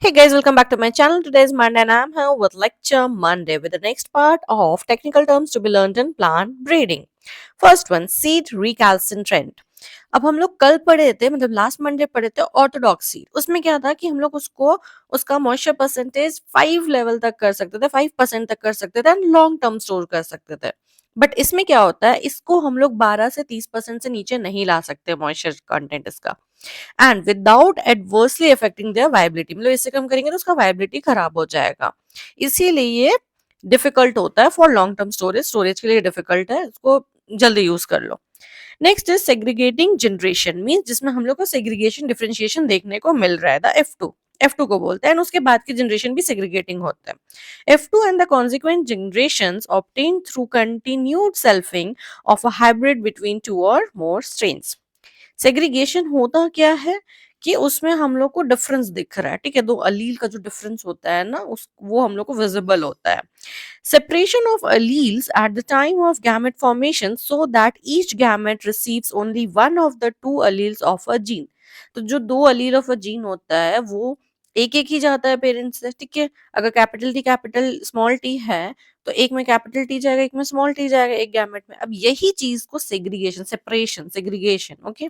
Hey guys, welcome back to my channel. Today is Monday and I'm here with Lecture Monday with the next part of technical terms to be learned in plant breeding. First one, seed recalcitrant. अब हम लोग कल पढ़े थे मतलब last Monday पढ़े थे Orthodox seed. उसमें क्या था कि हम लोग उसको उसका मॉइस्चर परसेंटेज 5 लेवल तक कर सकते थे, 5% तक कर सकते थे एंड लॉन्ग टर्म स्टोर कर सकते थे। बट इसमें क्या होता है, इसको हम लोग 12 से 30% से नीचे नहीं ला सकते मॉइस्चर कंटेंट इसका, and without adversely affecting their viability. मतलब इससे कम करेंगे तो उसका वायबिलिटी खराब हो जाएगा। इसीलिए ये डिफिकल्ट होता है for long term storage. Storage के लिए डिफिकल्ट है, इसको जल्दी यूज कर लो। Next is segregating generation, means जिसमें हम लोग को सेग्रीगेशन डिफरेंशिएशन देखने को मिल रहा है, द F2 को बोलते हैं, एंड उसके बाद की जनरेशन भी सेग्रीगेटिंग होता है। F2 and the consequent generations obtain through continued selfing of a hybrid between two और मोर स्ट्रेन्स। सेग्रीगेशन होता क्या है कि उसमें हम लोग को डिफरेंस दिख रहा है, ठीक है, दो अलील का जो डिफरेंस होता है ना, उस वो हम लोग को विजिबल होता है। Separation of alleles at the time of gamete formation so that each gamete receives only one of the two alleles of a gene। तो जो दो अलील ऑफ अ जीन होता है वो एक एक ही जाता है पेरेंट्स से, ठीक है। अगर capital T capital small T है तो एक में कैपिटल टी जाएगा, एक में स्मॉल टी जाएगा, एक गैमेट में। अब यही चीज को segregation, separation, segregation, okay.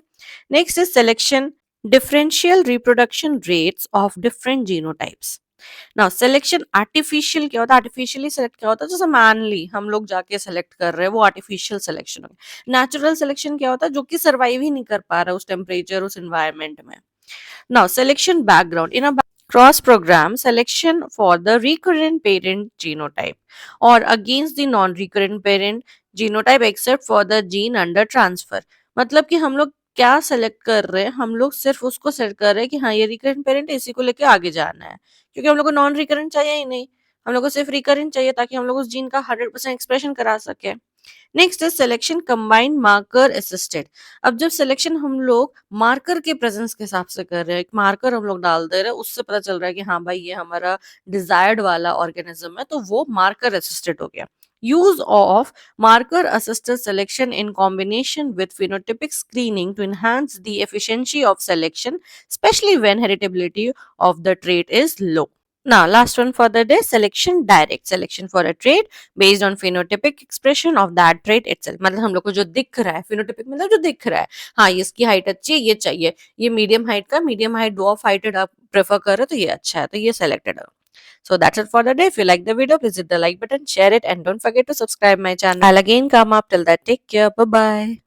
Next is selection, differential reproduction rates of different genotypes. Now selection artificial क्या होता है, आर्टिफिशियली सिलेक्ट क्या होता है, जैसे मैनली हम लोग जाके सेलेक्ट कर रहे हैं, वो आर्टिफिशियल सिलेक्शन हो गया। नेचुरल सिलेक्शन क्या होता है, जो कि सर्वाइव ही नहीं कर पा रहा है उस टेम्परेचर, उस एनवायरमेंट में। Now selection background, in a cross program selection for the recurrent parent genotype or against the non recurrent parent genotype except for the gene under transfer। मतलब कि हम लोग क्या सेलेक्ट कर रहे हैं, हम लोग सिर्फ उसको सेलेक्ट कर रहे हैं कि हाँ ये रिकरेंट पेरेंट है, इसी को लेके आगे जाना है, क्योंकि हम लोग को नॉन रिकरेंट चाहिए ही नहीं। हम लोग को सिर्फ रिकरेंट चाहिए ताकि हम लोग उस जीन का 100% एक्सप्रेशन करा सके। Next is selection combined marker assisted. अब जब सिलेक्शन हम लोग मार्कर के प्रेजेंस के हिसाब से कर रहे हैं, एक मार्कर हम लोग डाल दे रहे हैं, उससे पता चल रहा है कि हाँ भाई ये हमारा डिजायर्ड वाला ऑर्गेनिज्म है, तो वो मार्कर असिस्टेड हो गया। Use of marker assisted selection in combination with phenotypic screening to enhance the efficiency of selection, especially when heritability of the trait is low. Now, last one for the day, selection direct, selection for a trait based on phenotypic expression of that trait itself। मतलब हम लोग को जो दिख रहा है, phenotypic मतलब जो दिख रहा है, हाँ ये इसकी हाइट अच्छी है, ये चाहिए, ये मीडियम हाइट का, मीडियम हाइट dwarf हाइटेड आप प्रेफर कर रहे हो तो ये अच्छा है, तो ये selected है। So that's it for the day. If you like the video, please hit the like button, share it, and don't forget to subscribe my channel. I'll again come up till that. Take care. Bye bye.